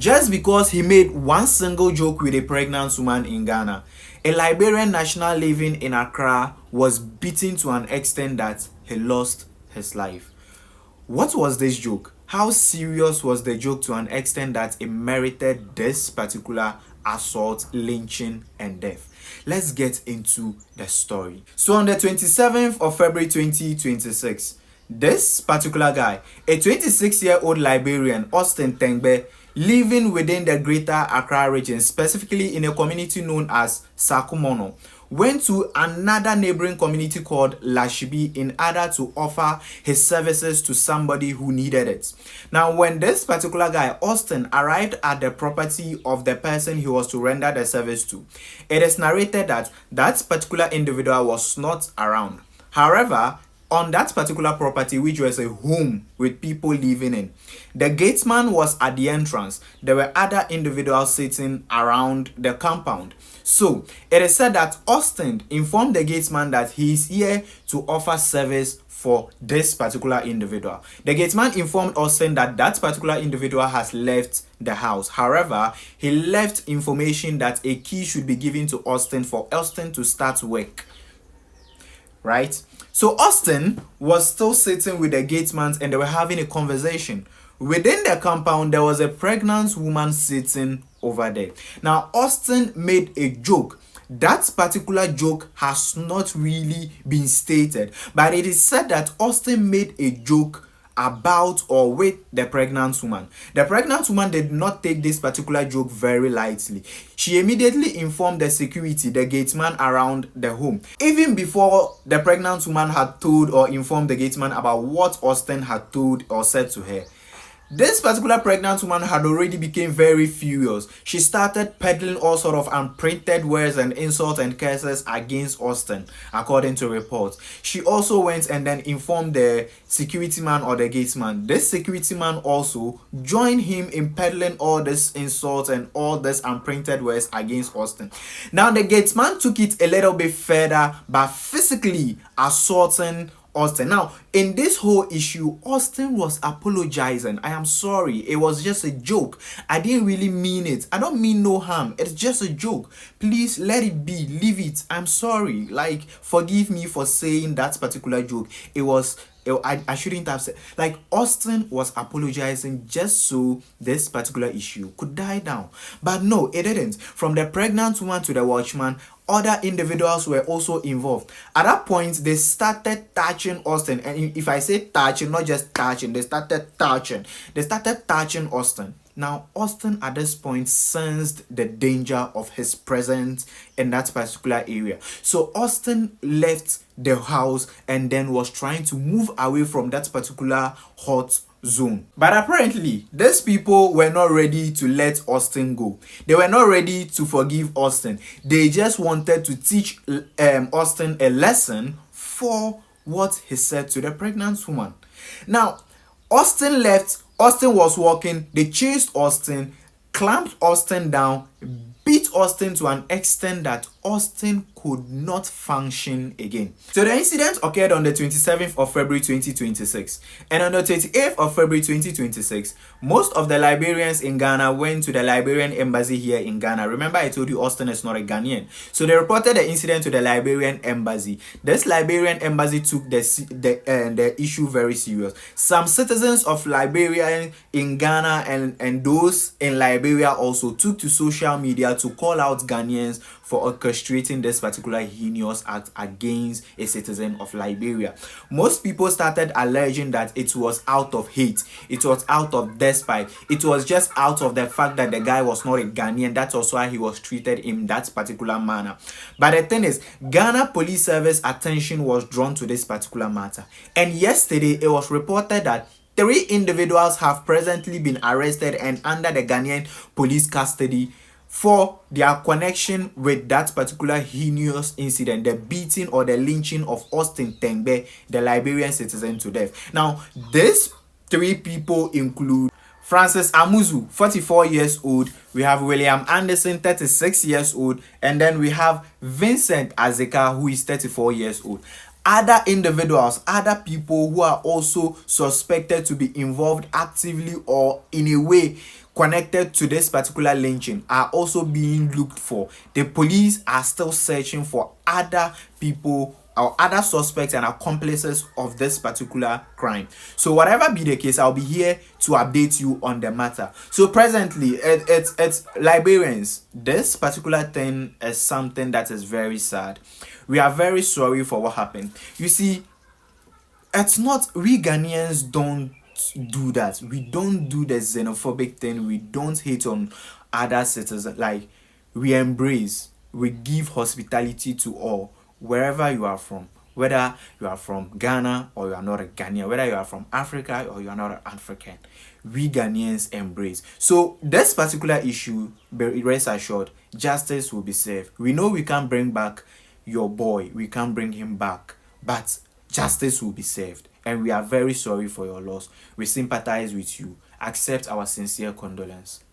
just because he made one single joke with a pregnant woman in Ghana. A Liberian national living in Accra was beaten to an extent that he lost his life. What was this joke? How serious was the joke to an extent that it merited this particular assault, lynching, and death? Let's get into the story. So on the 27th of February 2026, this particular guy, a 26-year-old Liberian, Austin Tengbe, living within the greater Accra region, specifically in a community known as Sakumono, went to another neighboring community called Lashibi in order to offer his services to somebody who needed it. Now, when this particular guy, Austin, arrived at the property of the person he was to render the service to, it is narrated that that particular individual was not around. However, on that particular property, which was a home with people living in, the gatesman was at the entrance. There were other individuals sitting around the compound. So it is said that Austin informed the gatesman that he is here to offer service for this particular individual. The gatesman informed Austin that that particular individual has left the house. However, he left information that a key should be given to Austin for Austin to start work. Right? So Austin was still sitting with the gatesman and they were having a conversation. Within the compound, there was a pregnant woman sitting over there. Now, Austin made a joke. That particular joke has not really been stated, but it is said that Austin made a joke about or with the pregnant woman. The pregnant woman did not take this particular joke very lightly. She immediately informed the security, the gatesman around the home, even before the pregnant woman had told or informed the gatesman about what Austin had told or said to her. This particular pregnant woman had already become very furious. She started peddling all sort of unprinted words and insults and curses against Austin, according to reports. She also went and then informed the security man or the gatesman. This security man also joined him in peddling all this insults and all this unprinted words against Austin. Now the gatesman took it a little bit further by physically assaulting Austin. Now, in this whole issue, Austin was apologizing. I am sorry. It was just a joke. I didn't really mean it. I don't mean no harm. It's just a joke. Please let it be. Leave it. I'm sorry. Like, forgive me for saying that particular joke. I shouldn't have said. Like, Austin was apologizing just so this particular issue could die down. But no, it didn't. From the pregnant woman to the watchman, other individuals were also involved. At that point, they started touching Austin. And if I say touching, not just touching, they started touching. They started touching Austin. Now, Austin at this point sensed the danger of his presence in that particular area. So Austin left the house and then was trying to move away from that particular hot zone. But apparently, these people were not ready to let Austin go. They were not ready to forgive Austin. They just wanted to teach Austin a lesson for what he said to the pregnant woman. Now, Austin left. Austin was walking. They chased Austin, clamped Austin down, beat Austin to an extent that Austin could not function again. So the incident occurred on the 27th of February 2026. And on the 28th of February 2026, most of the Liberians in Ghana went to the Liberian embassy here in Ghana. Remember, I told you Austin is not a Ghanaian. So they reported the incident to the Liberian embassy. This Liberian embassy took the issue very serious. Some citizens of Liberia in Ghana and those in Liberia also took to social media to call out Ghanaians for orchestrating this particular heinous act against a citizen of Liberia. Most people started alleging that it was out of hate, it was out of despite, it was just out of the fact that the guy was not a Ghanaian. That's also why he was treated in that particular manner. But the thing is, Ghana Police Service attention was drawn to this particular matter. And yesterday, it was reported that 3 individuals have presently been arrested and under the Ghanaian police custody for their connection with that particular heinous incident, the beating or the lynching of Austin Tengbe, the Liberian citizen, to death. Now, these 3 people include Francis Amuzu, 44 years old. We have William Anderson, 36 years old. And then we have Vincent Azeka, who is 34 years old. Other individuals, other people who are also suspected to be involved actively or in a way connected to this particular lynching are also being looked for. The police are still searching for other people or other suspects and accomplices of this particular crime. So whatever be the case, I'll be here to update you on the matter. So presently, it's Liberians. This particular thing is something that is very sad. We are very sorry for what happened. You see, it's not, we Ghanaians don't do that. We don't do the xenophobic thing. We don't hate on other citizens. Like, we embrace, we give hospitality to all, wherever you are from. Whether you are from Ghana or you are not a Ghanaian, whether you are from Africa or you are not an African, we Ghanaians embrace. So this particular issue, rest assured, justice will be served. We know we can't bring back your boy, we can't bring him back, but justice will be served. And we are very sorry for your loss. We sympathize with you. Accept our sincere condolence.